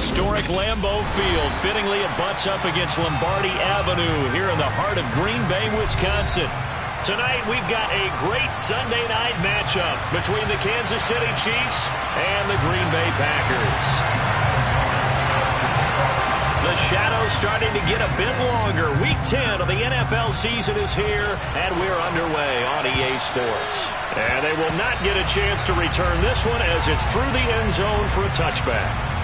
Historic Lambeau Field. Fittingly, it butts up against Lombardi Avenue here in the heart of Green Bay, Wisconsin. Tonight, we've got a great Sunday night matchup between the Kansas City Chiefs and the Green Bay Packers. The shadow's starting to get a bit longer. Week 10 of the NFL season is here, and we're underway on EA Sports. And they will not get a chance to return this one as it's through the end zone for a touchback.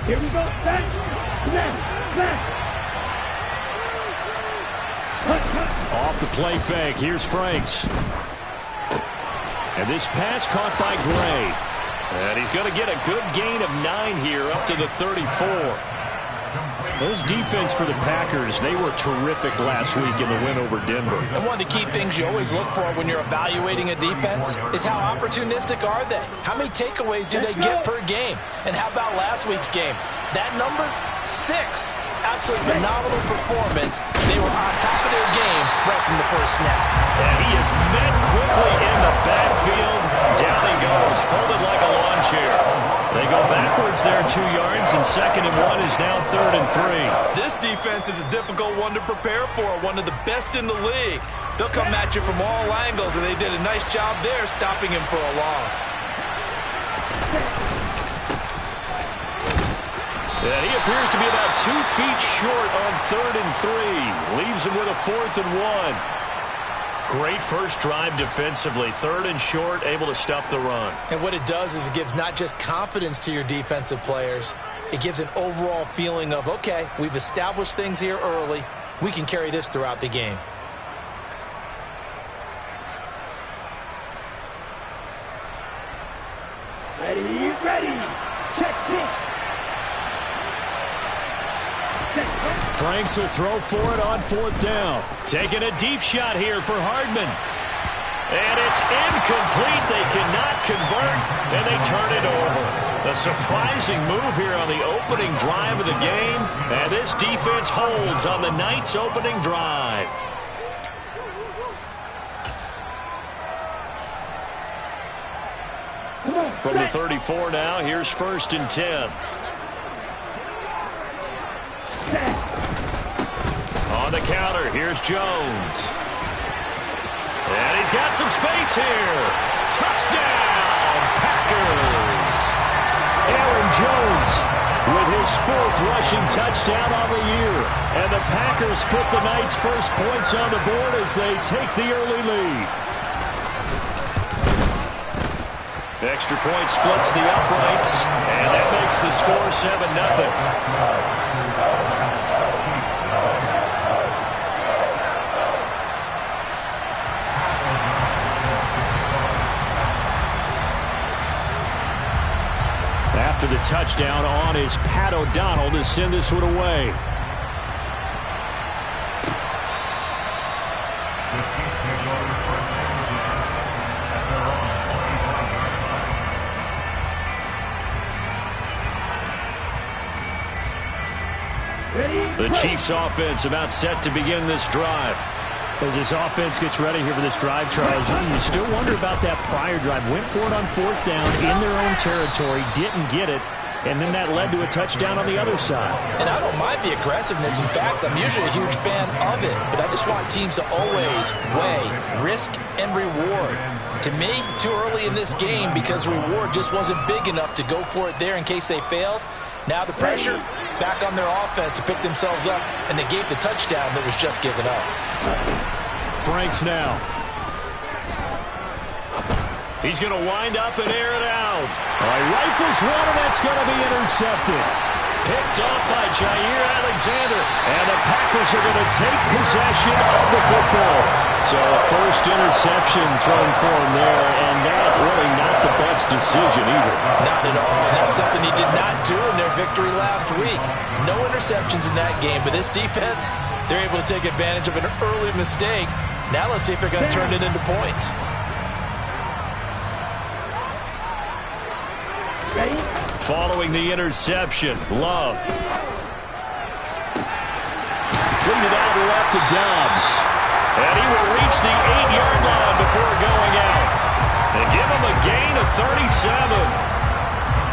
Here we go. Back. Off the play fake. Here's Franks. And this pass caught by Gray. And he's going to get a good gain of 9 here up to the 34. This defense for the Packers, they were terrific last week in the win over Denver. And one of the key things you always look for when you're evaluating a defense is how opportunistic are they? How many takeaways do they get per game? And how about last week's game? That number, 6. Absolutely phenomenal performance. They were on top of their game right from the first snap. And he is met quickly in the backfield. Down he goes, folded like a lawn chair. They go backwards there 2 yards, and 2nd and 1 is now 3rd and 3. This defense is a difficult one to prepare for, one of the best in the league. They'll come at you from all angles, and they did a nice job there stopping him for a loss. And he appears to be about 2 feet short on 3rd and 3. Leaves him with a 4th and 1. Great first drive defensively. 3rd and short, able to stop the run. And what it does is it gives not just confidence to your defensive players, it gives an overall feeling of, okay, we've established things here early. We can carry this throughout the game. Ready. Check. Franks will throw for it on 4th down. Taking a deep shot here for Hardman. And it's incomplete. They cannot convert, and they turn it over. A surprising move here on the opening drive of the game, and this defense holds on the night's opening drive. From the 34 now, here's 1st and 10. On the counter, here's Jones. And he's got some space here. Touchdown, Packers. Aaron Jones with his 4th rushing touchdown on the year. And the Packers put the night's first points on the board as they take the early lead. Extra point splits the uprights, and that makes the score 7-0. After the touchdown on is Pat O'Donnell to send this one away. The Chiefs offense about set to begin this drive. As this offense gets ready here for this drive, Charles, you still wonder about that prior drive. Went for it on 4th down in their own territory, didn't get it, and then that led to a touchdown on the other side. And I don't mind the aggressiveness. In fact, I'm usually a huge fan of it, but I just want teams to always weigh risk and reward. To me, too early in this game because the reward just wasn't big enough to go for it there in case they failed. Now the pressure back on their offense to pick themselves up, and they gave the touchdown that was just given up. Franks now. He's going to wind up and air it out. Rifles one, and that's going to be intercepted. Picked off by Jair Alexander, and the Packers are going to take possession of the football. So first interception thrown for him there, and that really not the best decision either. Not at all, and that's something he did not do in their victory last week. No interceptions in that game, but this defense, they're able to take advantage of an early mistake. Now let's see if they're going to turn it into points. Ready? Following the interception, Love. Completed out left to Dobbs. And he will reach the 8-yard line before going out. And give him a gain of 37.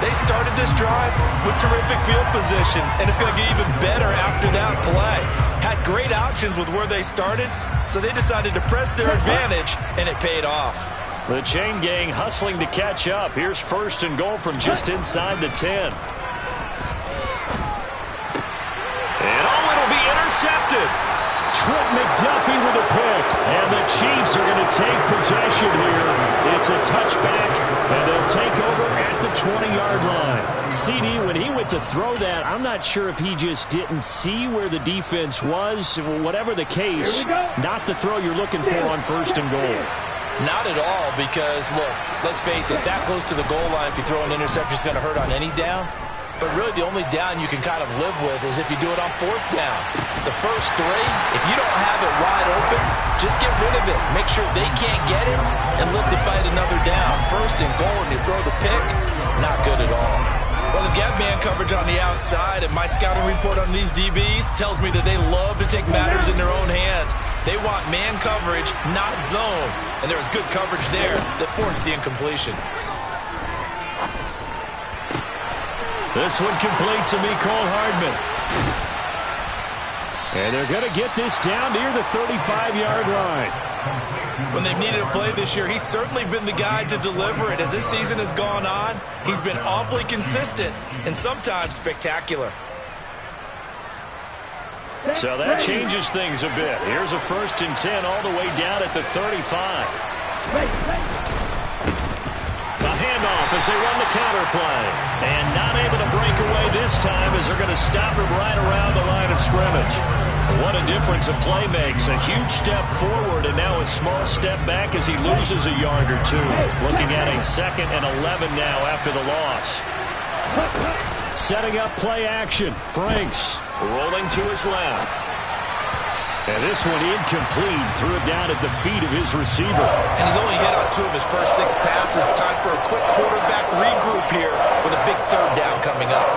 They started this drive with terrific field position, and it's going to get even better after that play. Had great options with where they started, so they decided to press their advantage, and it paid off. The chain gang hustling to catch up. Here's 1st and goal from just inside the 10. And it'll be intercepted. Trent McDuffie with a pick. And the Chiefs are going to take possession here. It's a touchback, and they'll take over at the 20-yard line. CD, when he went to throw that, I'm not sure if he just didn't see where the defense was. Whatever the case, not the throw you're looking for on 1st and goal. Not at all, because, look, let's face it, that close to the goal line, if you throw an interception, it's going to hurt on any down. But really the only down you can kind of live with is if you do it on 4th down. The first 3, if you don't have it wide open, just get rid of it. Make sure they can't get it and live to fight another down. 1st and goal, and you throw the pick, not good at all. Well, they've got man coverage on the outside, and my scouting report on these DBs tells me that they love to take matters in their own hands. They want man coverage, not zone. And there was good coverage there that forced the incompletion. This one complete to Mecole Hardman. And they're going to get this down near the 35-yard line. When they've needed a play this year, he's certainly been the guy to deliver it. As this season has gone on, he's been awfully consistent and sometimes spectacular. So that changes things a bit. Here's a 1st and 10 all the way down at the 35. The handoff as they run the counter play. And not able to break away this time as they're going to stop him right around the line of scrimmage. What a difference a play makes. A huge step forward and now a small step back as he loses a yard or 2. Looking at a 2nd and 11 now after the loss. Setting up play action. Franks rolling to his left. And this one incomplete. Threw it down at the feet of his receiver. And he's only hit on 2 of his first 6 passes. Time for a quick quarterback regroup here with a big 3rd down coming up.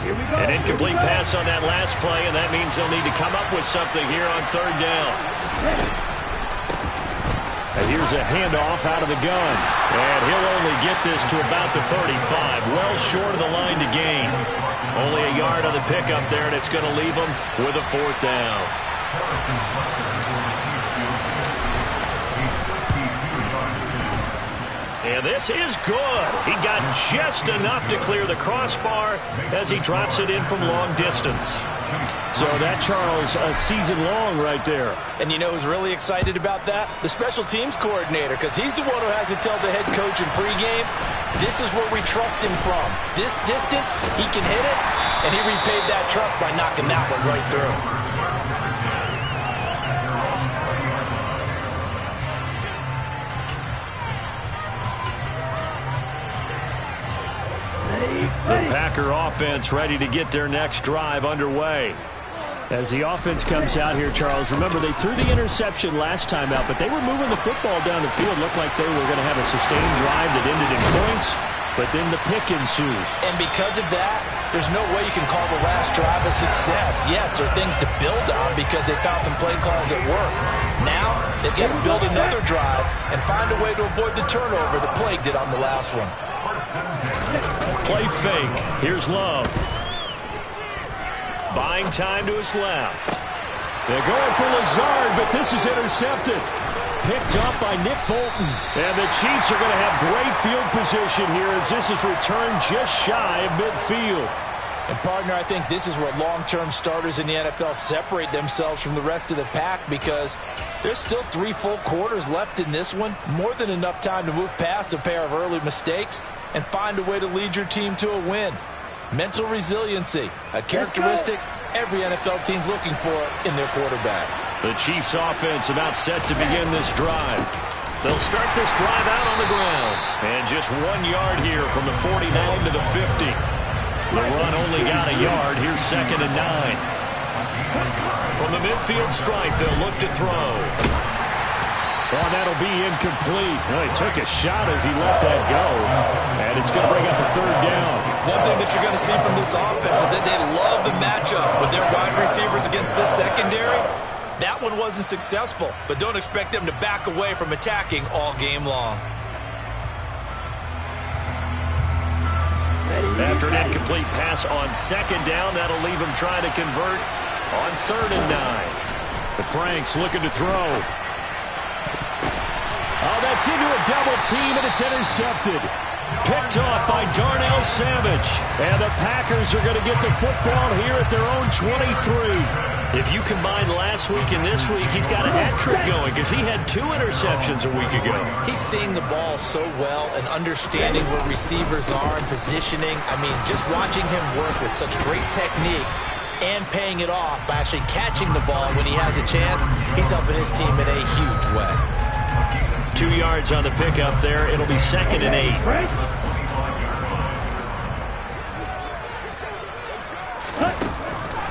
Here we go. An incomplete pass on that last play, and that means they'll need to come up with something here on 3rd down. And here's a handoff out of the gun. And he'll only get this to about the 35. Well short of the line to gain. Only a yard on the pickup there, and it's going to leave him with a 4th down. And this is good. He got just enough to clear the crossbar as he drops it in from long distance. So that, Charles, a season long right there. And you know who's really excited about that? The special teams coordinator, because he's the one who has to tell the head coach in pregame, this is where we trust him from. This distance, he can hit it, and he repaid that trust by knocking that one right through. The Packer offense ready to get their next drive underway. As the offense comes out here, Charles, remember they threw the interception last time out, but they were moving the football down the field. Looked like they were going to have a sustained drive that ended in points, but then the pick ensued. And because of that, there's no way you can call the last drive a success. Yes, there are things to build on because they found some play calls that work. Now, they've got to build another drive and find a way to avoid the turnover the Plague did on the last one. Play fake. Here's Love. Buying time to his left. They're going for Lazard, but this is intercepted. Picked up by Nick Bolton. And the Chiefs are going to have great field position here as this is returned just shy of midfield. And, partner, I think this is where long-term starters in the NFL separate themselves from the rest of the pack because there's still 3 full quarters left in this one. More than enough time to move past a pair of early mistakes and find a way to lead your team to a win. Mental resiliency, a characteristic every NFL team's looking for in their quarterback. The Chiefs offense about set to begin this drive. They'll start this drive out on the ground. And just 1 yard here from the 49 to the 50. The run only got a yard. Here's 2nd and 9. From the midfield stripe, they'll look to throw. Oh, that'll be incomplete. Oh, he took a shot as he let that go. And it's going to bring up a third down. One thing that you're going to see from this offense is that they love the matchup with their wide receivers against this secondary. That one wasn't successful, but don't expect them to back away from attacking all game long. After an incomplete pass on second down, that'll leave him trying to convert on 3rd and 9. The Franks looking to throw. Oh, that's into a double team, and it's intercepted. Picked off by Darnell Savage. And the Packers are going to get the football here at their own 23. If you combine last week and this week, he's got a hat trick going because he had 2 interceptions a week ago. He's seeing the ball so well and understanding where receivers are and positioning. I mean, just watching him work with such great technique and paying it off by actually catching the ball when he has a chance, he's helping his team in a huge way. 2 yards on the pickup there. It'll be 2nd and 8.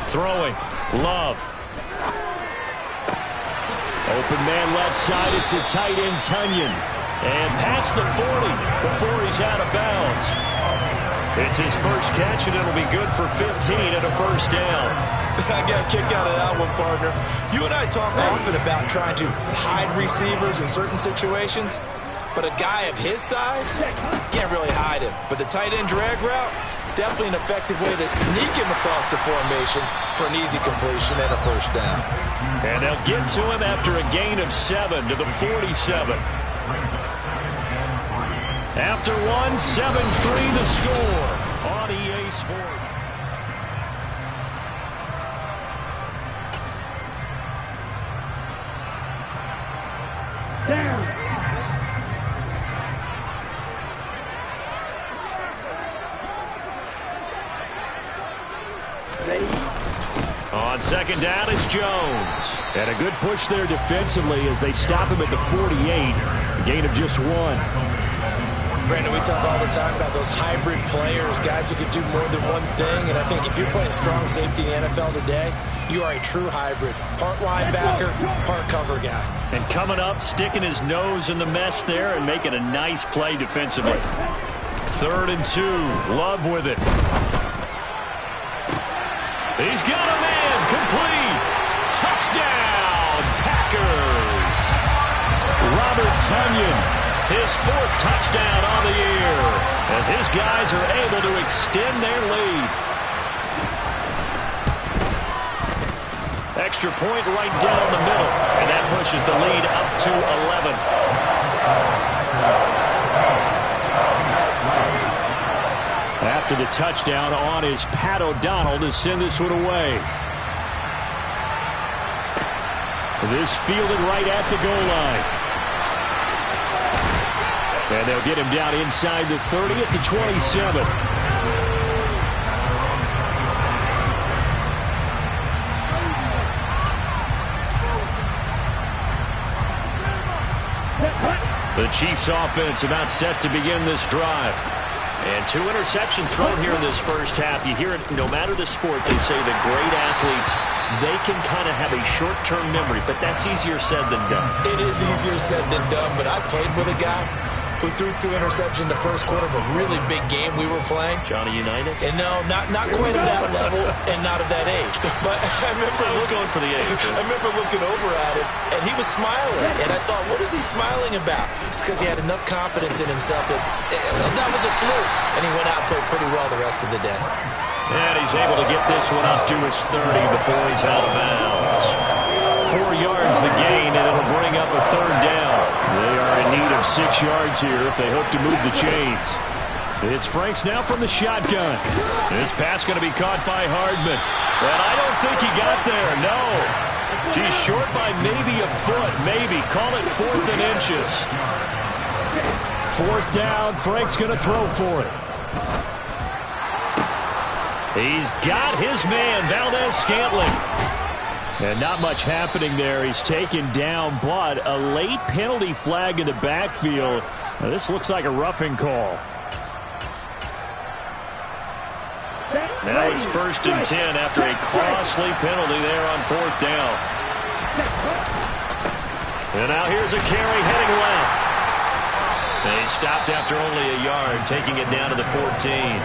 Throwing. Love. Open man left side. It's the tight end, Tunyon. And past the 40 before he's out of bounds. It's his first catch, and it'll be good for 15 and a first down. I got a kick out of that one, partner. You and I talk often about trying to hide receivers in certain situations, but a guy of his size can't really hide him. But the tight end drag route, definitely an effective way to sneak him across the formation for an easy completion and a first down. And they'll get to him after a gain of 7 to the 47. After 1, 7-3 the score on EA Sports. Down. On second down, it's Jones. And a good push there defensively as they stop him at the 48. A gain of just 1. Brandon, we talk all the time about those hybrid players, guys who can do more than one thing. And I think if you're playing strong safety in the NFL today, you are a true hybrid. Part linebacker, part cover guy. And coming up, sticking his nose in the mess there and making a nice play defensively. 3rd and 2. Love with it. He's got a man. Complete. Touchdown, Packers. Robert Tunyon. His 4th touchdown on the year as his guys are able to extend their lead. Extra point right down the middle, and that pushes the lead up to 11. After the touchdown on is Pat O'Donnell to send this one away. This fielded right at the goal line. And they'll get him down inside the 30 at the 27. The Chiefs offense about set to begin this drive. And 2 interceptions thrown here in this first half. You hear it, no matter the sport, they say that great athletes, they can kind of have a short-term memory, but that's easier said than done. It is easier said than done, but I played with a guy who threw 2 interceptions in the first quarter of a really big game we were playing. Johnny Unitas? And no, not quite of that level and not of that age. But I was going for the age. I remember looking over at him, and he was smiling. And I thought, what is he smiling about? It's because he had enough confidence in himself that that was a fluke. And he went out and played pretty well the rest of the day. And he's able to get this one up to his 30 before he's out of bounds. 4 yards the gain, and it'll bring up a 3rd down. They are in need of 6 yards here if they hope to move the chains. It's Franks now from the shotgun. This pass going to be caught by Hardman. And I don't think he got there, no. He's short by maybe a foot, maybe. Call it 4th and inches. 4th down, Franks going to throw for it. He's got his man, Valdez-Scantling. And not much happening there. He's taken down, but a late penalty flag in the backfield. Now, this looks like a roughing call. Now it's 1st and 10 after a costly penalty there on 4th down. And now here's a carry heading left. And he stopped after only a yard, taking it down to the 14.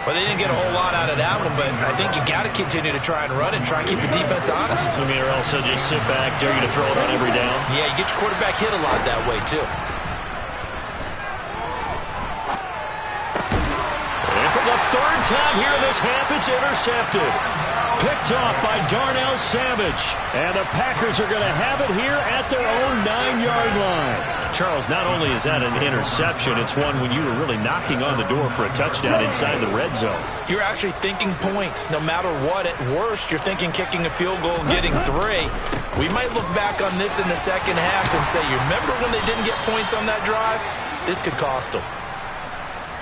Well, they didn't get a whole lot out of that one, but I think you got to continue to try and run and try and keep the defense honest. I mean, or else they'll just sit back, dare you to throw it on every down. Yeah, you get your quarterback hit a lot that way, too. And for the 3rd time here in this half, it's intercepted. Picked off by Darnell Savage. And the Packers are going to have it here at their own 9-yard line. Charles, not only is that an interception, it's one when you were really knocking on the door for a touchdown inside the red zone. You're actually thinking points. No matter what, at worst, you're thinking kicking a field goal and getting 3. We might look back on this in the second half and say, you remember when they didn't get points on that drive? This could cost them.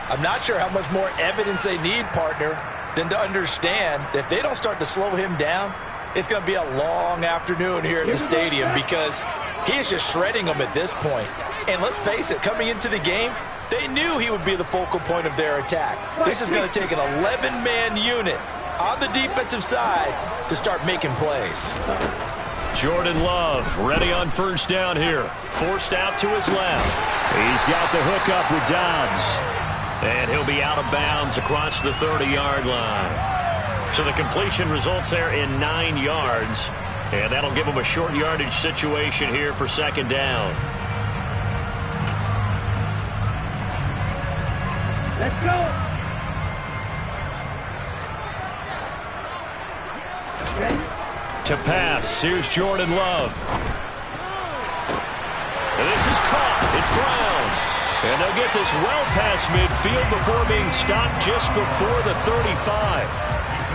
I'm not sure how much more evidence they need, partner, than to understand that if they don't start to slow him down, it's going to be a long afternoon here at the stadium because he is just shredding them at this point. And let's face it, coming into the game, they knew he would be the focal point of their attack. This is going to take an 11-man unit on the defensive side to start making plays. Jordan Love ready on 1st down here. Forced out to his left. He's got the hook up with Dobbs. And he'll be out of bounds across the 30-yard line. So the completion results there in 9 yards. And that'll give him a short yardage situation here for 2nd down. Let's go. Ready? To pass, here's Jordan Love. And this is caught. It's Brown. And they'll get this well past midfield before being stopped just before the 35.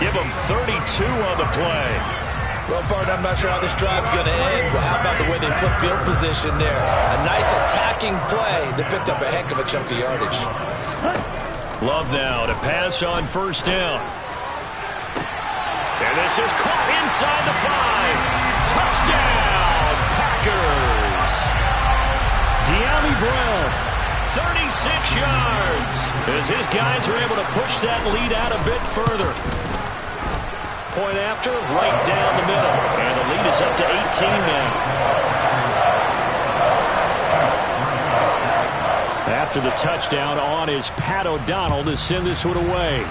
Give them 32 on the play. Well, partner, I'm not sure how this drive's going to end, but how about the way they flip field position there? A nice attacking play that picked up a heck of a chunk of yardage. Love now to pass on 1st down. And this is caught inside the 5. Touchdown, Packers. De'Ami Brown. 36 yards as his guys are able to push that lead out a bit further. Point after, right down the middle. And the lead is up to 18 now. After the touchdown, on is Pat O'Donnell to send this one away.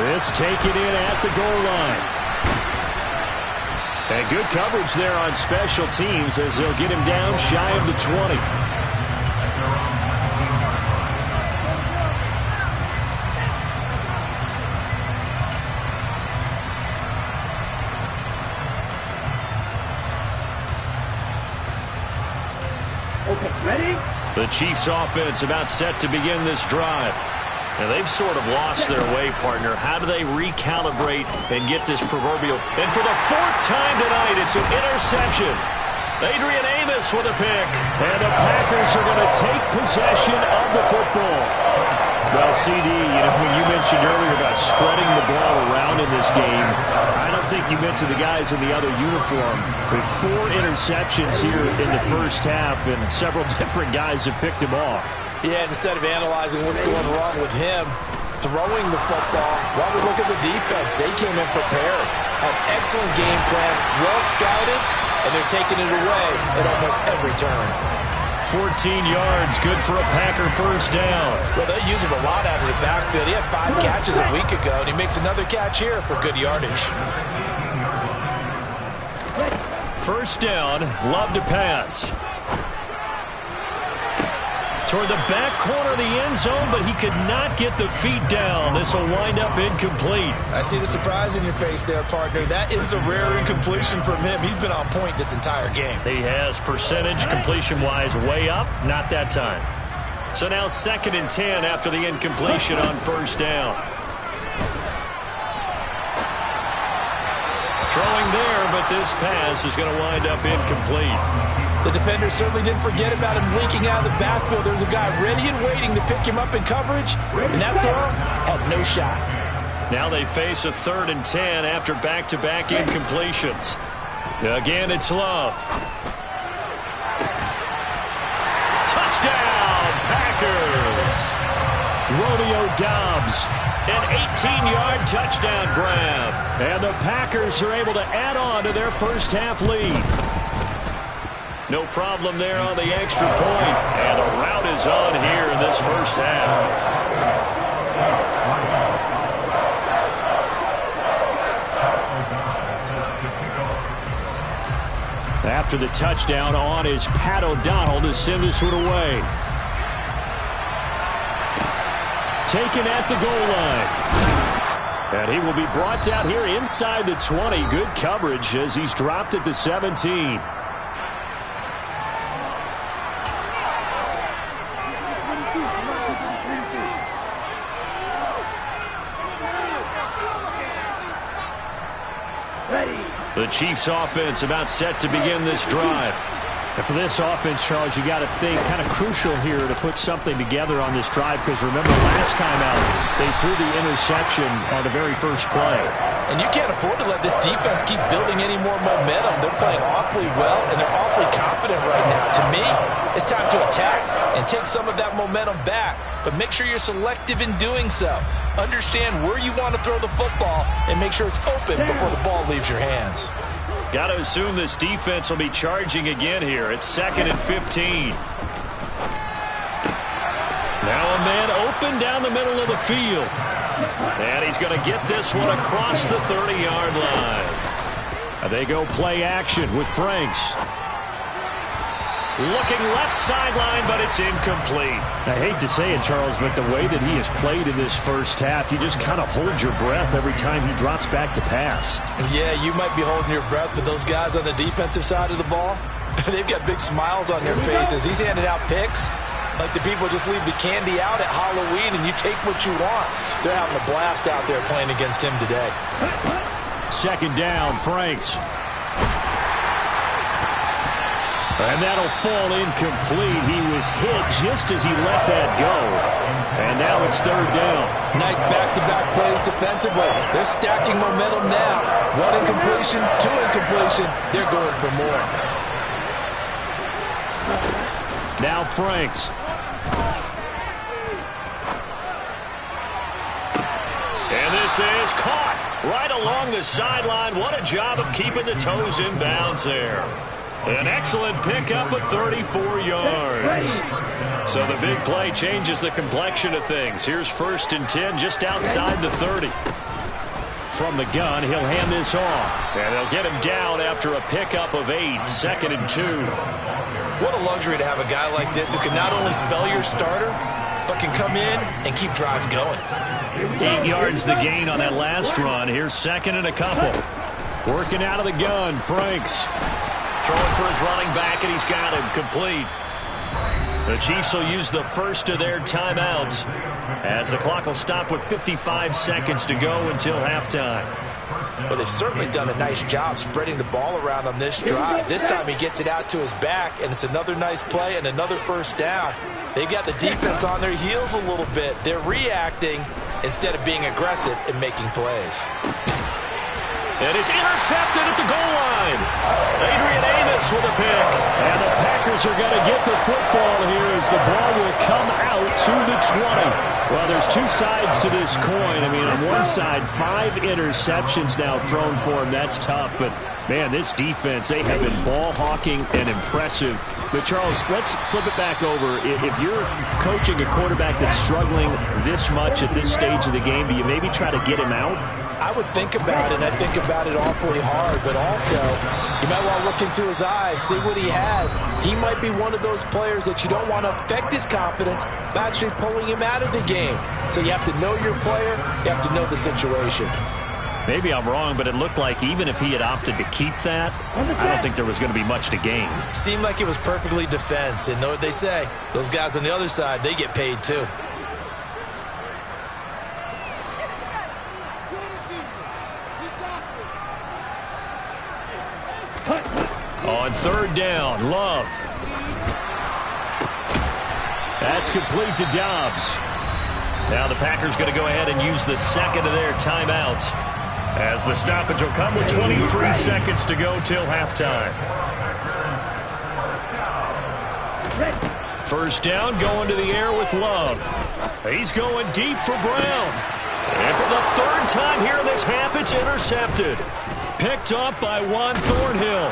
This taken in at the goal line. And good coverage there on special teams as they'll get him down shy of the 20. Okay, ready? The Chiefs offense about set to begin this drive. And they've sort of lost their way, partner. How do they recalibrate and get this proverbial? And for the 4th time tonight, it's an interception. Adrian Amos with a pick. And the Packers are going to take possession of the football. Well, CD, when you mentioned earlier about spreading the ball around in this game, I don't think you mentioned the guys in the other uniform. With 4 interceptions here in the 1st half, and several different guys have picked him off. Yeah, instead of analyzing what's going wrong with him, throwing the football, while we look at the defense, they came in prepared. An excellent game plan, well scouted, and they're taking it away at almost every turn. 14 yards, good for a Packer 1st down. Well, they use him a lot out of the backfield. He had 5 catches a week ago, and he makes another catch here for good yardage. 1st down, Love to pass. Toward the back corner of the end zone, but he could not get the feet down. This will wind up incomplete. I see the surprise in your face there, partner. That is a rare incompletion from him. He's been on point this entire game. He has percentage completion-wise way up, not that time. So now 2nd and 10 after the incompletion on 1st down. Throwing there, but this pass is going to wind up incomplete. The defender certainly didn't forget about him leaking out of the backfield. There's a guy ready and waiting to pick him up in coverage, and that throw had no shot. Now they face a 3rd and 10 after back-to-back incompletions. Again, it's Love. Touchdown, Packers! Romeo Doubs, an 18-yard touchdown grab. And the Packers are able to add on to their first half lead. No problem there on the extra point. And the rout is on here in this first half. After the touchdown, on is Pat O'Donnell to send this one away. Taken at the goal line. And he will be brought down here inside the 20. Good coverage as he's dropped at the 17. The Chiefs offense about set to begin this drive. And for this offense, Charles, you got to think kind of crucial here to put something together on this drive, because remember last time out they threw the interception on the very first play. And you can't afford to let this defense keep building any more momentum. They're playing awfully well, and they're awfully confident right now. To me, it's time to attack and take some of that momentum back. But make sure you're selective in doing so. Understand where you want to throw the football and make sure it's open before the ball leaves your hands. Got to assume this defense will be charging again here. It's 2nd and 15. Now a man open down the middle of the field. And he's going to get this one across the 30-yard line. They go play action with Franks. Looking left sideline, but it's incomplete. I hate to say it, Charles, but the way that he has played in this first half, you just kind of hold your breath every time he drops back to pass. Yeah, you might be holding your breath, but those guys on the defensive side of the ball, they've got big smiles on their faces. He's handing out picks like the people just leave the candy out at Halloween and you take what you want. They're having a blast out there playing against him today. 2nd down, Franks. And that'll fall incomplete. He was hit just as he let that go. And now it's 3rd down. Nice back-to-back plays defensively. They're stacking momentum now. 1 incompletion, 2 incompletion. They're going for more. Now Franks. And this is caught right along the sideline. What a job of keeping the toes in bounds there. An excellent pickup of 34 yards. So the big play changes the complexion of things. Here's 1st and 10 just outside the 30. From the gun, he'll hand this off. And they'll get him down after a pickup of 8. 2nd and 2. What a luxury to have a guy like this who can not only spell your starter, but can come in and keep drives going. 8 yards the gain on that last run. Here's 2nd and a couple. Working out of the gun, Franks. Throwing for his running back, and he's got him complete. The Chiefs will use the first of their timeouts as the clock will stop with 55 seconds to go until halftime. Well, they've certainly done a nice job spreading the ball around on this drive. This time he gets it out to his back, and it's another nice play and another 1st down. They've got the defense on their heels a little bit. They're reacting instead of being aggressive and making plays. It is intercepted at the goal line. Adrian Amos with a pick. And the Packers are going to get the football here as the ball will come out to the 20. Well, there's 2 sides to this coin. I mean, on one side, 5 interceptions now thrown for him. That's tough. But, man, this defense, they have been ball hawking and impressive. But, Charles, let's flip it back over. If you're coaching a quarterback that's struggling this much at this stage of the game, do you maybe try to get him out? I would think about it, and I think about it awfully hard, but also you might want to look into his eyes, see what he has. He might be one of those players that you don't want to affect his confidence by actually pulling him out of the game. So you have to know your player, you have to know the situation. Maybe I'm wrong, but it looked like even if he had opted to keep that, I don't think there was going to be much to gain. Seemed like it was perfectly defense, and know what they say. Those guys on the other side, they get paid too. On 3rd down, Love. That's complete to Doubs. Now the Packers going to go ahead and use the 2nd of their timeouts as the stoppage will come with 23 seconds to go till halftime. 1st down, going to the air with Love. He's going deep for Brown. And for the third time here in this half, it's intercepted. Picked up by Juan Thornhill.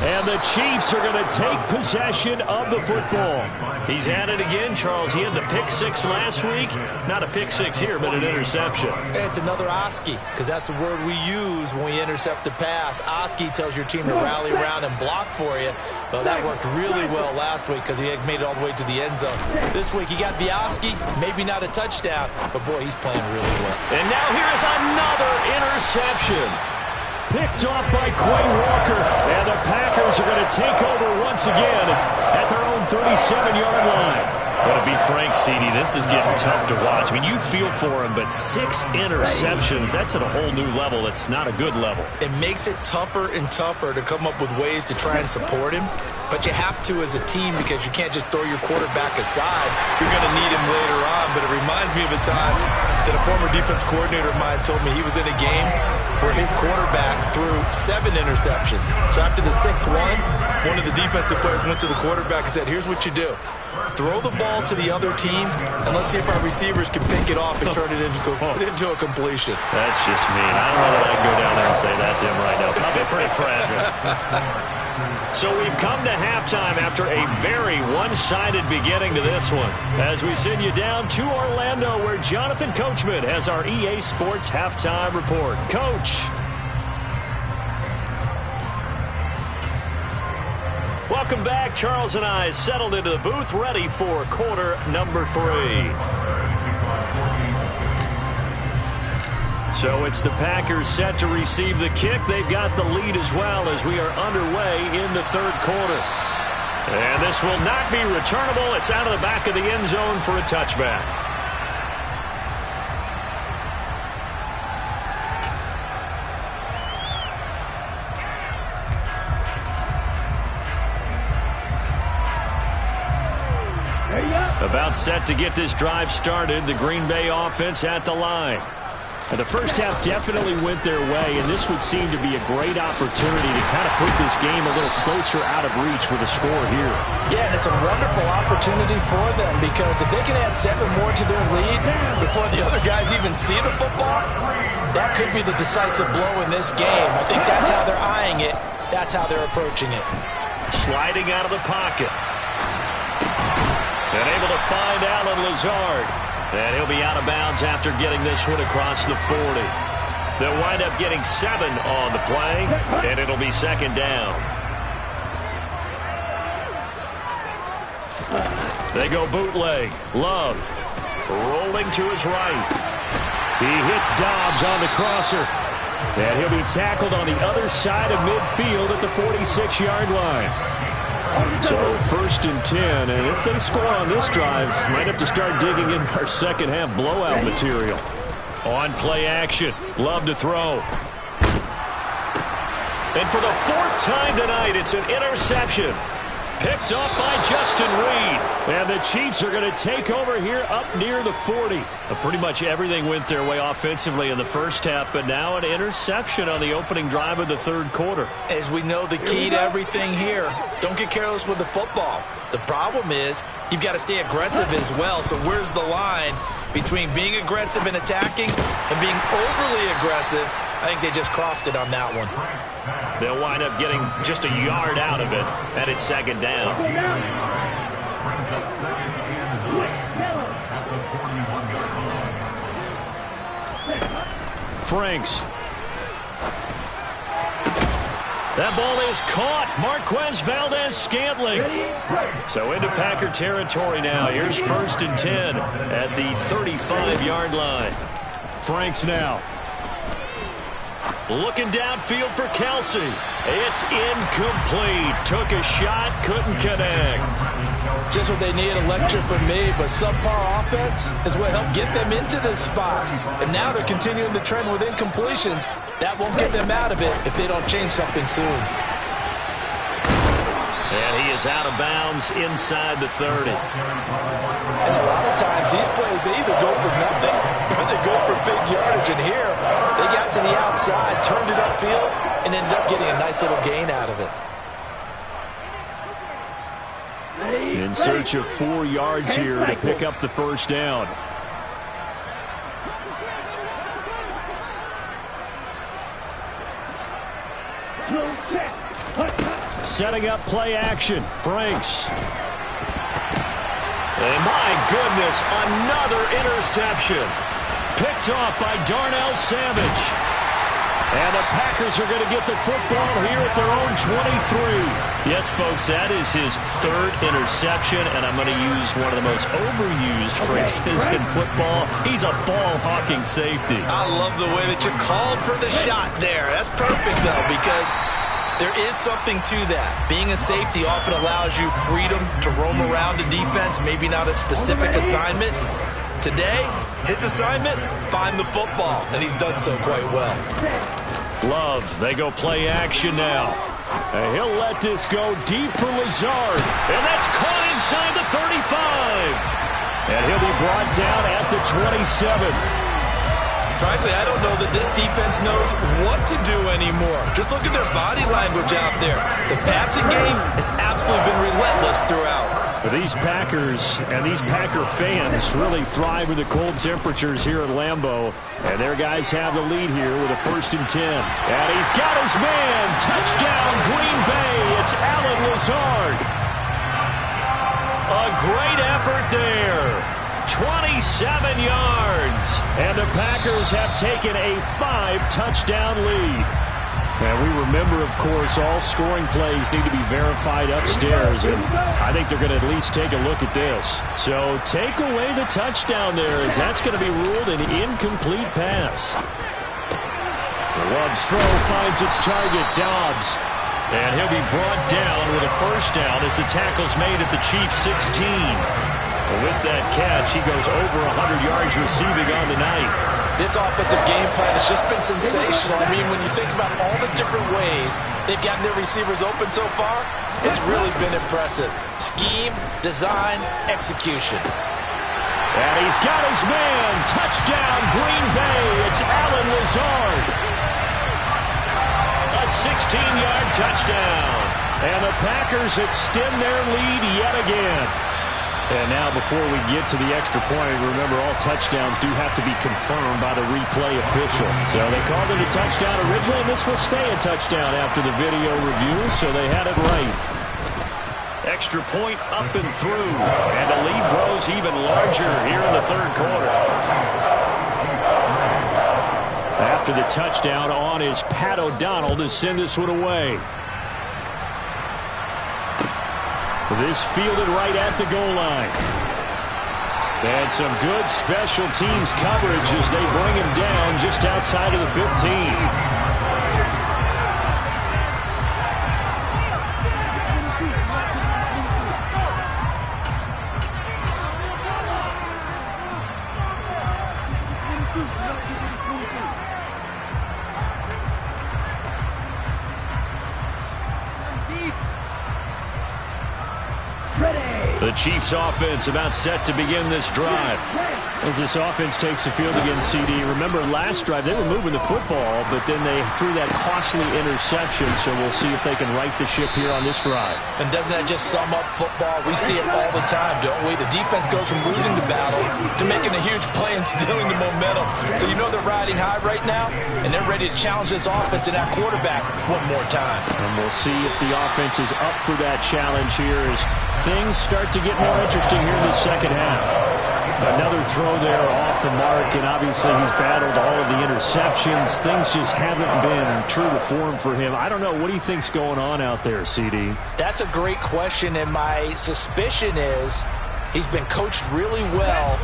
And the Chiefs are going to take possession of the football. He's at it again, Charles. He had the pick six last week. Not a pick six here, but an interception. It's another Oski, because that's the word we use when we intercept a pass. Oski tells your team to rally around and block for you. But that worked really well last week because he had made it all the way to the end zone. This week he got the Oski, maybe not a touchdown, but boy, he's playing really well. And now here's another interception. Picked off by Quay Walker. And the Packers are going to take over once again at their own 37-yard line. But to be frank, CD, this is getting tough to watch. I mean, you feel for him, but 6 interceptions, that's at a whole new level. It's not a good level. It makes it tougher and tougher to come up with ways to try and support him. But you have to as a team because you can't just throw your quarterback aside. You're going to need him later on. But it reminds me of a time that a former defense coordinator of mine told me he was in a game where his quarterback threw 7 interceptions. So after the 6th one of the defensive players went to the quarterback and said, here's what you do. Throw the ball to the other team, and let's see if our receivers can pick it off and turn it into a completion. That's just mean. I don't know that I can go down there and say that to him right now. Probably pretty fragile. So we've come to halftime after a very one-sided beginning to this one. As we send you down to Orlando, where Jonathan Coachman has our EA Sports Halftime Report. Coach. Welcome back. Charles and I settled into the booth, ready for quarter number 3. So it's the Packers set to receive the kick. They've got the lead as well as we are underway in the third quarter. And this will not be returnable. It's out of the back of the end zone for a touchback. About set to get this drive started. The Green Bay offense at the line. And the first half definitely went their way, and this would seem to be a great opportunity to kind of put this game a little closer out of reach with a score here. Yeah, and it's a wonderful opportunity for them because if they can add 7 more to their lead before the other guys even see the football, that could be the decisive blow in this game. I think that's how they're eyeing it. That's how they're approaching it. Sliding out of the pocket. And able to find Allen Lazard. And he'll be out of bounds after getting this one across the 40. They'll wind up getting 7 on the play, and it'll be second down. They go bootleg. Love rolling to his right. He hits Dobbs on the crosser. And he'll be tackled on the other side of midfield at the 46-yard line. So 1st and 10, and if they score on this drive, might have to start digging in our second half blowout material. On play action, Love to throw. And for the 4th time tonight, it's an interception. Picked up by Justin Reed. And the Chiefs are going to take over here up near the 40. Pretty much everything went their way offensively in the first half, but now an interception on the opening drive of the third quarter. As we know, the key to everything here, don't get careless with the football. The problem is you've got to stay aggressive as well. So where's the line between being aggressive and attacking and being overly aggressive? I think they just crossed it on that one. They'll wind up getting just a yard out of it, and it's second down. Franks. That ball is caught. Marquez Valdez-Scantling. So into Packer territory now. Here's 1st and 10 at the 35-yard line. Franks now. Looking downfield for Kelsey. It's incomplete. Took a shot, couldn't connect. Just what they need, a lecture from me, but subpar offense is what helped get them into this spot. And now they're continuing the trend with incompletions. That won't get them out of it if they don't change something soon. And he is out of bounds inside the 30. And a lot of times these plays, they either go for nothing or they go for big yardage. And here, they got to the outside, turned it upfield, and ended up getting a nice little gain out of it. In search of 4 yards here to pick up the first down. Setting up play action. Franks. And my goodness, another interception. Picked off by Darnell Savage. And the Packers are going to get the football here at their own 23. Yes, folks, that is his 3rd interception, and I'm going to use one of the most overused phrases in football. He's a ball-hawking safety. I love the way that you called for the shot there. That's perfect, though, because there is something to that. Being a safety often allows you freedom to roam around the defense, maybe not a specific assignment. Today, his assignment, find the football, and he's done so quite well. Love, they go play action now. And he'll let this go deep for Lazard. And that's caught inside the 35. And he'll be brought down at the 27. Frankly, I don't know that this defense knows what to do anymore. Just look at their body language out there. The passing game has absolutely been relentless throughout. But these Packers and these Packer fans really thrive with the cold temperatures here at Lambeau. And their guys have the lead here with a 1st and 10. And he's got his man. Touchdown, Green Bay. It's Allen Lazard. A great effort there. 27 yards. And the Packers have taken a 5-touchdown lead. And we remember, of course, all scoring plays need to be verified upstairs. And I think they're going to at least take a look at this. So take away the touchdown there, as that's going to be ruled an incomplete pass. Love's throw finds its target, Dobbs. And he'll be brought down with a first down as the tackle's made at the Chiefs' 16. With that catch, he goes over 100 yards receiving on the night. This offensive game plan has just been sensational. I mean, when you think about all the different ways they've gotten their receivers open so far, it's really been impressive. Scheme, design, execution. And he's got his man. Touchdown, Green Bay. It's Allen Lazard. A 16-yard touchdown. And the Packers extend their lead yet again. And now before we get to the extra point, remember all touchdowns do have to be confirmed by the replay official. So they called it a touchdown originally, and this will stay a touchdown after the video review, so they had it right. Extra point up and through, and the lead grows even larger here in the 3rd quarter. After the touchdown, on is Pat O'Donnell to send this one away. This fielded right at the goal line. And some good special teams coverage as they bring him down just outside of the 15. The Chiefs offense about set to begin this drive. As this offense takes the field against CD. Remember last drive they were moving the football, but then they threw that costly interception, so we'll see if they can right the ship here on this drive. And doesn't that just sum up football? We see it all the time, don't we? The defense goes from losing the battle to making a huge play and stealing the momentum. So you know they're riding high right now, and they're ready to challenge this offense and that quarterback one more time. And we'll see if the offense is up for that challenge here as things start to get more interesting here in the second half. Another throw there off the mark, and obviously he's battled all of the interceptions. Things just haven't been true to form for him. I don't know. What do you think's going on out there, CD? That's a great question, and my suspicion is he's been coached really well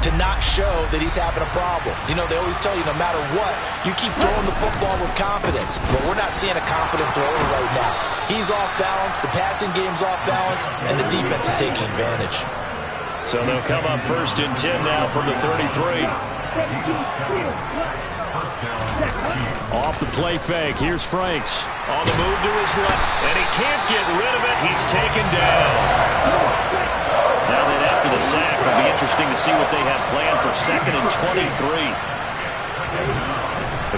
to not show that he's having a problem. You know, they always tell you no matter what, you keep throwing the football with confidence. But we're not seeing a confident thrower right now. He's off balance, the passing game's off balance, and the defense is taking advantage. So they'll come up 1st and 10 now from the 33. Off the play fake. Here's Franks. On the move to his left, and he can't get rid of it. He's taken down. Now then, after the sack, it'll be interesting to see what they have planned for 2nd and 23.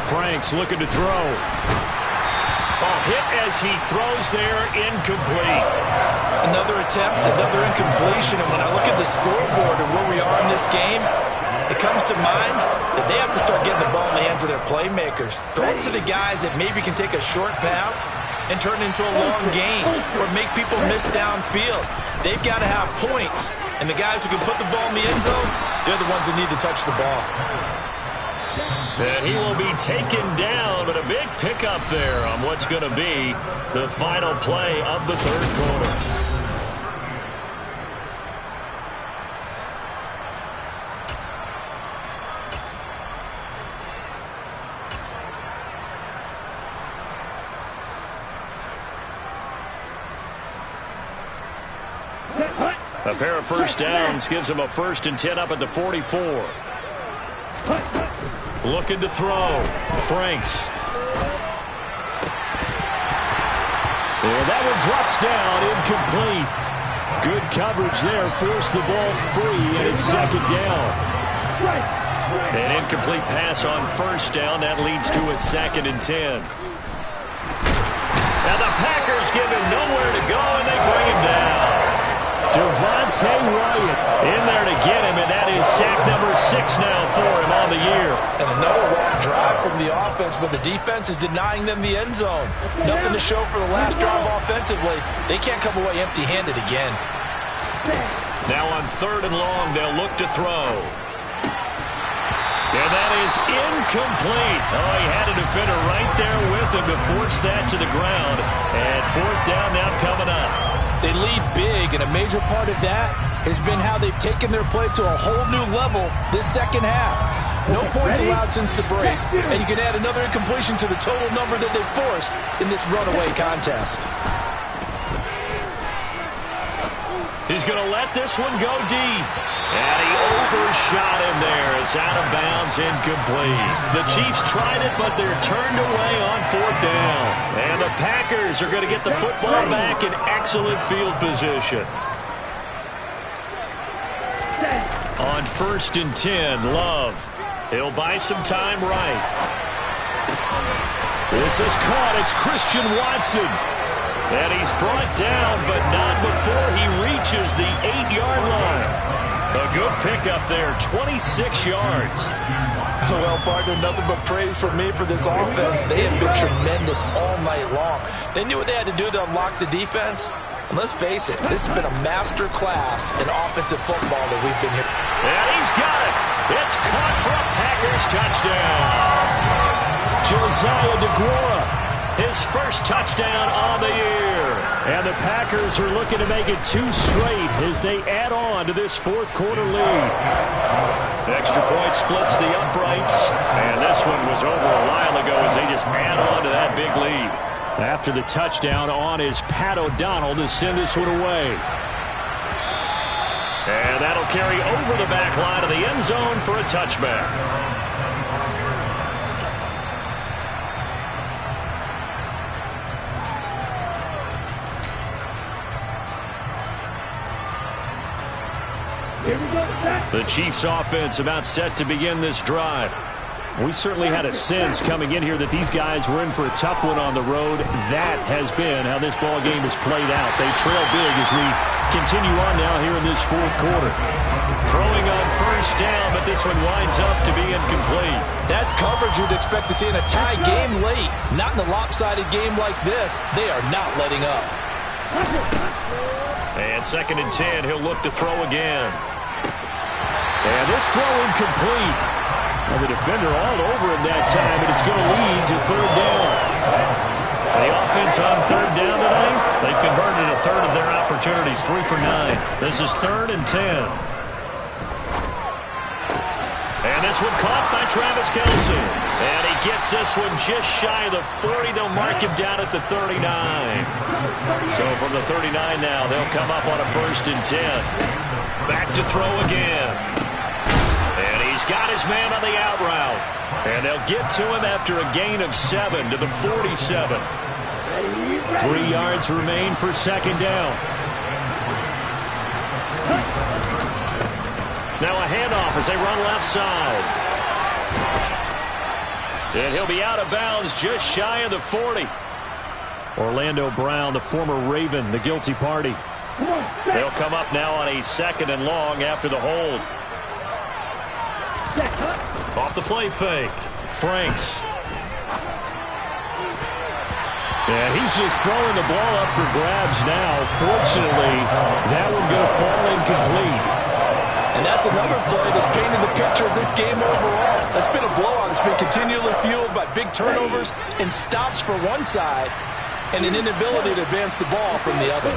Franks looking to throw. Oh, hit as he throws there, incomplete. Another attempt, another incompletion, and when I look at the scoreboard and where we are in this game, it comes to mind that they have to start getting the ball in the hands of their playmakers. Throw it to the guys that maybe can take a short pass and turn it into a long game or make people miss downfield. They've got to have points, and the guys who can put the ball in the end zone, they're the ones that need to touch the ball. And he will be taken down, but a big pickup there on what's going to be the final play of the third quarter. A pair of first downs gives him a 1st and 10 up at the 44. Looking to throw. Franks. And that one drops down, incomplete. Good coverage there, forced the ball free, and it's 2nd down. An incomplete pass on 1st down. That leads to a 2nd and 10. Now the Packers give him nowhere to go, and they bring him down. Devontae Wyatt in there to get him, and that is sack number 6 now for him on the year. And another long drive from the offense, but the defense is denying them the end zone. Nothing to show for the last drive offensively. They can't come away empty-handed again. Now on 3rd and long, they'll look to throw. And that is incomplete. Oh, he had a defender right there with him to force that to the ground. And 4th down now coming up. They lead big, and a major part of that has been how they've taken their play to a whole new level this second half. No points allowed since the break, and you can add another incompletion to the total number that they've forced in this runaway contest. He's going to let this one go deep. And he overshot him there. It's out of bounds, incomplete. The Chiefs tried it, but they're turned away on 4th down. And the Packers are going to get the football back in excellent field position. On 1st and 10, Love. He'll buy some time right. This is caught. It's Christian Watson. And he's brought down, but not before he reaches the 8-yard line. A good pickup there, 26 yards. Well, partner, nothing but praise from me for this offense. They have been tremendous all night long. They knew what they had to do to unlock the defense. And let's face it, this has been a master class in offensive football that we've been here. And he's got it. It's caught for a Packers touchdown. Josiah DeGuara. His first touchdown on the year. And the Packers are looking to make it 2 straight as they add on to this 4th quarter lead. Extra point splits the uprights. And this one was over a while ago as they just add on to that big lead. After the touchdown on is Pat O'Donnell to send this one away. And that'll carry over the back line of the end zone for a touchback. The Chiefs offense about set to begin this drive. We certainly had a sense coming in here that these guys were in for a tough one on the road. That has been how this ball game has played out. They trail big as we continue on now here in this 4th quarter. Throwing on 1st down, but this one winds up to be incomplete. That's coverage you'd expect to see in a tie game late. Not in a lopsided game like this. They are not letting up. And 2nd and 10, he'll look to throw again. And this throw incomplete. Well, the defender all over him that time, but it's going to lead to 3rd down. The offense on 3rd down tonight, they've converted a third of their opportunities, 3 for 9. This is 3rd and 10. And this one caught by Travis Kelce. And he gets this one just shy of the 40. They'll mark him down at the 39. So from the 39 now, they'll come up on a 1st and 10. Back to throw again. And he's got his man on the out route. And they'll get to him after a gain of 7 to the 47. 3 yards remain for 2nd down. Now a handoff as they run left side. And he'll be out of bounds just shy of the 40. Orlando Brown, the former Raven, the guilty party. They'll come up now on a 2nd and long after the hold. Off the play fake. Franks. And he's just throwing the ball up for grabs now. Fortunately, that one going to fall incomplete. And that's another play that's painted the picture of this game overall. That's been a blowout. It's been continually fueled by big turnovers and stops for one side and an inability to advance the ball from the other.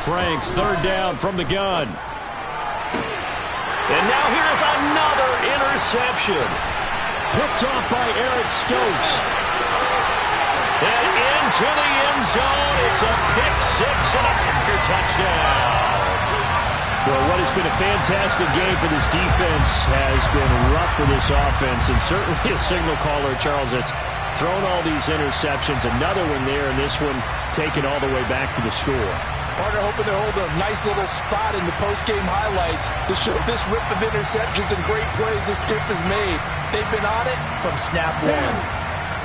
Franks, 3rd down from the gun. And now here's another interception. Picked off by Eric Stokes. And into the end zone. It's a pick 6 and a Packer touchdown. Well, what has been a fantastic game for this defense has been rough for this offense, and certainly a signal caller, Charles, that's thrown all these interceptions. Another one there, and this one taken all the way back for the score. Partner hoping to hold a nice little spot in the post-game highlights to show this rip of interceptions and great plays this group has made. They've been on it from snap 1.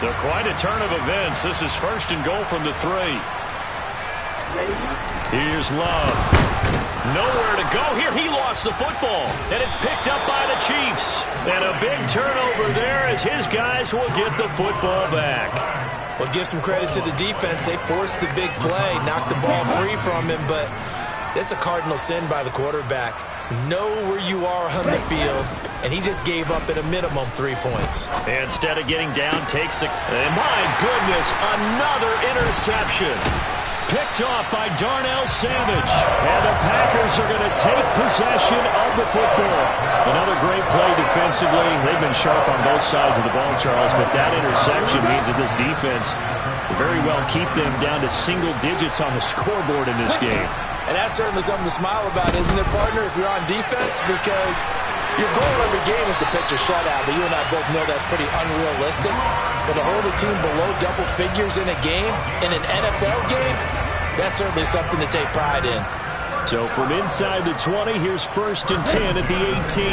They're quite a turn of events. This is 1st and goal from the 3. Here's Love. Nowhere to go here. He lost the football, and it's picked up by the Chiefs. And a big turnover there as his guys will get the football back. Well, give some credit to the defense. They forced the big play, knocked the ball free from him, but it's a cardinal sin by the quarterback. Know where you are on the field, and he just gave up at a minimum 3 points. Instead of getting down, takes it. And my goodness, another interception. Picked off by Darnell Savage. And the Packers are going to take possession of the football. Another great play defensively. They've been sharp on both sides of the ball, Charles, but that interception means that this defense will very well keep them down to single digits on the scoreboard in this game. And that's certainly something to smile about, isn't it, partner, if you're on defense? Because your goal every game is to pitch a shutout, but you and I both know that's pretty unrealistic. But to hold a team below double figures in a game, in an NFL game, that's certainly something to take pride in. So from inside the 20, here's 1st and 10 at the 18.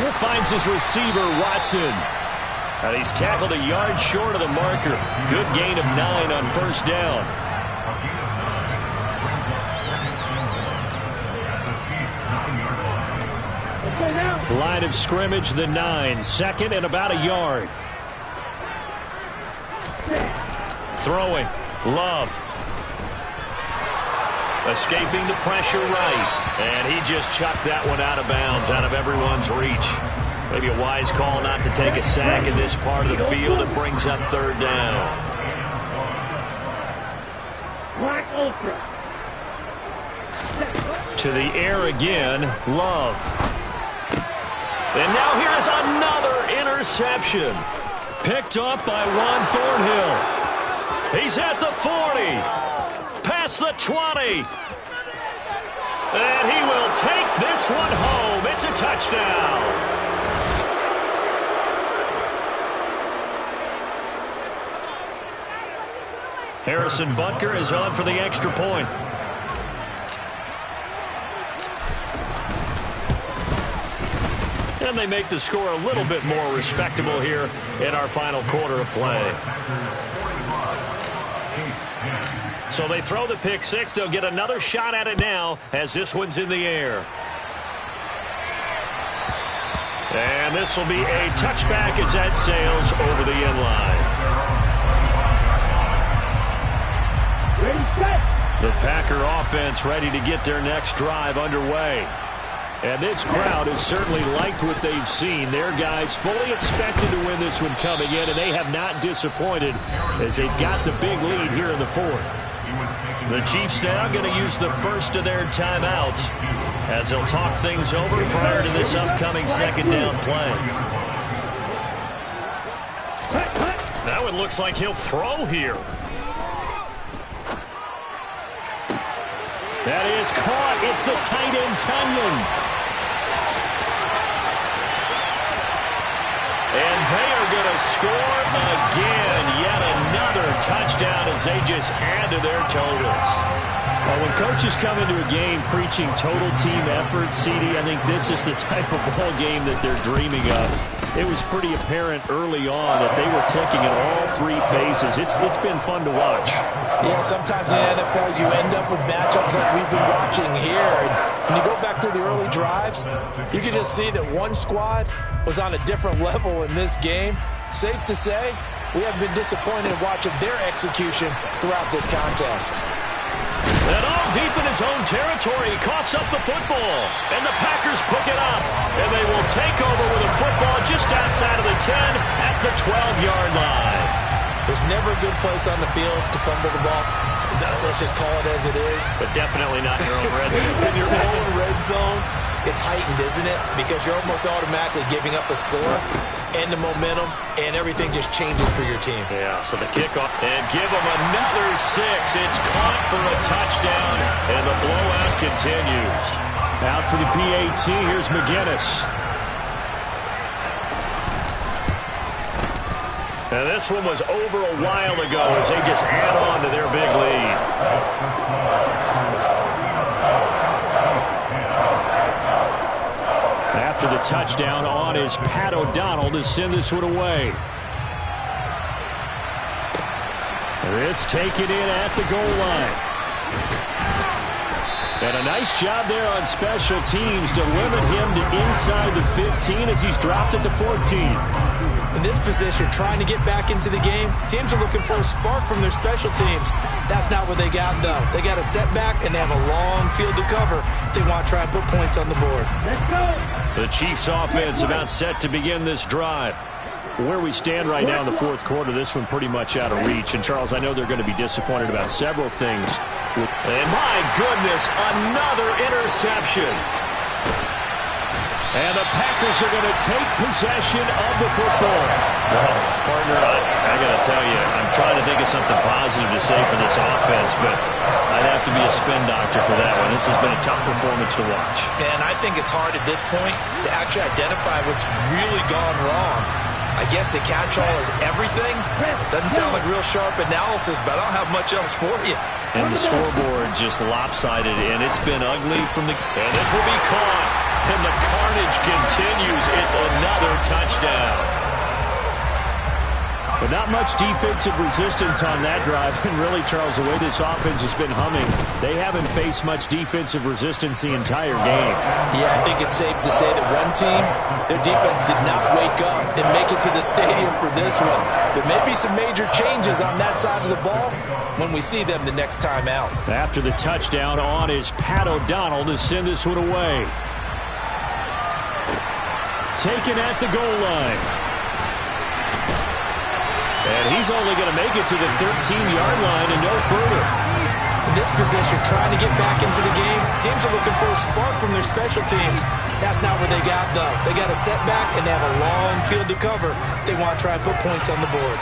He finds his receiver, Watson. He's tackled a yard short of the marker. Good gain of 9 on 1st down. Line of scrimmage, the 9. 2nd and about a yard. Throwing. Love. Escaping the pressure right. And he just chucked that one out of bounds, out of everyone's reach. Maybe a wise call not to take a sack in this part of the field. It brings up 3rd down. To the air again, Love. And now here's another interception. Picked up by Juan Thornhill. He's at the 40. Past the 20. And he will take this one home. It's a touchdown. Harrison Butker is on for the extra point. And they make the score a little bit more respectable here in our final quarter of play. So they throw the pick 6. They'll get another shot at it now as this one's in the air. And this will be a touchback as that sails over the end line. The Packer offense ready to get their next drive underway. And this crowd has certainly liked what they've seen. Their guys fully expected to win this one coming in, and they have not disappointed as they've got the big lead here in the 4th. The Chiefs now going to use the first of their timeouts as they'll talk things over prior to this upcoming 2nd down play. That one looks like he'll throw here. That is caught. It's the tight end, Tunyon. And they are going to score again. Yet another touchdown as they just add to their totals. Well, when coaches come into a game preaching total team effort, CD, I think this is the type of ball game that they're dreaming of. It was pretty apparent early on that they were clicking in all three phases. It's been fun to watch. Yeah, sometimes in the NFL you end up with matchups like we've been watching here. And when you go back through the early drives, you can just see that one squad was on a different level in this game. Safe to say, we haven't been disappointed in watching their execution throughout this contest. And all deep in his own territory, he coughs up the football. And the Packers pick it up. And they will take over with a football just outside of the 10 at the 12-yard line. There's never a good place on the field to fumble the ball. Let's just call it as it is. But definitely not in your own red zone. In your own red zone, it's heightened, isn't it? Because you're almost automatically giving up a score and the momentum, and everything just changes for your team. Yeah, so the kickoff. And give them another 6. It's caught for a touchdown, and the blowout continues. Out for the PAT, here's McGinnis. And this one was over a while ago as they just add on to their big lead. After the touchdown, on is Pat O'Donnell to send this one away. This taken in at the goal line. And a nice job there on special teams to limit him to inside the 15 as he's dropped at the 14. In this position, trying to get back into the game, teams are looking for a spark from their special teams. That's not what they got, though. They got a setback, and they have a long field to cover if they want to try and put points on the board. Let's go. The Chiefs offense about set to begin this drive. Where we stand right now in the fourth quarter, this one pretty much out of reach. And, Charles, I know they're going to be disappointed about several things. And, my goodness, another interception. And the Packers are going to take possession of the football. Well, partner, I got to tell you, I'm trying to think of something positive to say for this offense, but I'd have to be a spin doctor for that one. This has been a tough performance to watch. And I think it's hard at this point to actually identify what's really gone wrong. I guess the catch-all is everything. Doesn't sound like real sharp analysis, but I don't have much else for you. And the scoreboard just lopsided, and it's been ugly from the... And this will be caught. And the carnage continues. It's another touchdown. But not much defensive resistance on that drive. And really, Charles, the way this offense has been humming, they haven't faced much defensive resistance the entire game. Yeah, I think it's safe to say that one team, their defense did not wake up and make it to the stadium for this one. There may be some major changes on that side of the ball when we see them the next time out. After the touchdown, on is Pat O'Donnell to send this one away. Taken at the goal line. And he's only going to make it to the 13-yard line and no further. In this position, trying to get back into the game, teams are looking for a spark from their special teams. That's not what they got, though. They got a setback, and they have a long field to cover if they want to try and put points on the board.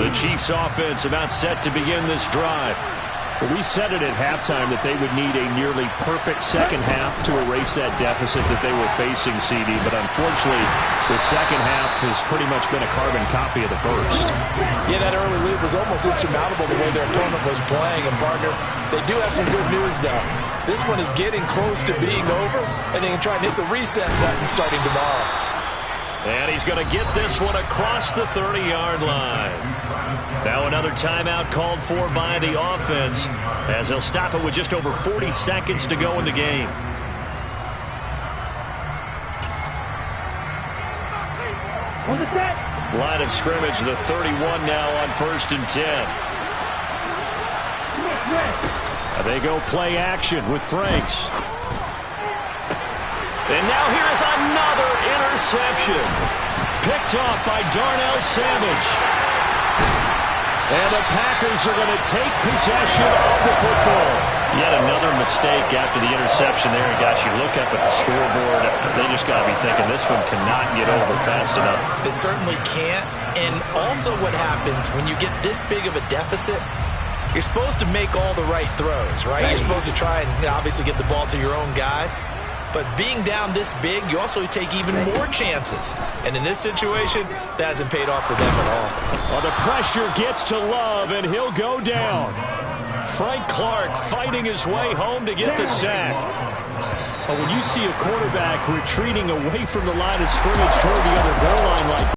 The Chiefs offense about set to begin this drive. We said it at halftime that they would need a nearly perfect second half to erase that deficit that they were facing, CD. But unfortunately, the second half has pretty much been a carbon copy of the first. Yeah, that early lead was almost insurmountable the way their opponent was playing. And, partner, they do have some good news, though. This one is getting close to being over, and they can try and hit the reset button starting tomorrow. And he's going to get this one across the 30-yard line. Now another timeout called for by the offense as they'll stop it with just over 40 seconds to go in the game. On the set. Line of scrimmage, the 31 now on 1st and 10. They go play action with Franks. And now here is another interception. Picked off by Darnell Savage. And the Packers are going to take possession of the football. Yet another mistake after the interception there. And gosh, you look up at the scoreboard, they just got to be thinking this one cannot get over fast enough. It certainly can't. And also what happens when you get this big of a deficit, you're supposed to make all the right throws, right? You're supposed to try and obviously get the ball to your own guys. But being down this big, you also take even more chances. And in this situation, that hasn't paid off for them at all. Well, the pressure gets to Love, and he'll go down. Frank Clark fighting his way home to get the sack. But when you see a quarterback retreating away from the line of scrimmage toward the other goal line like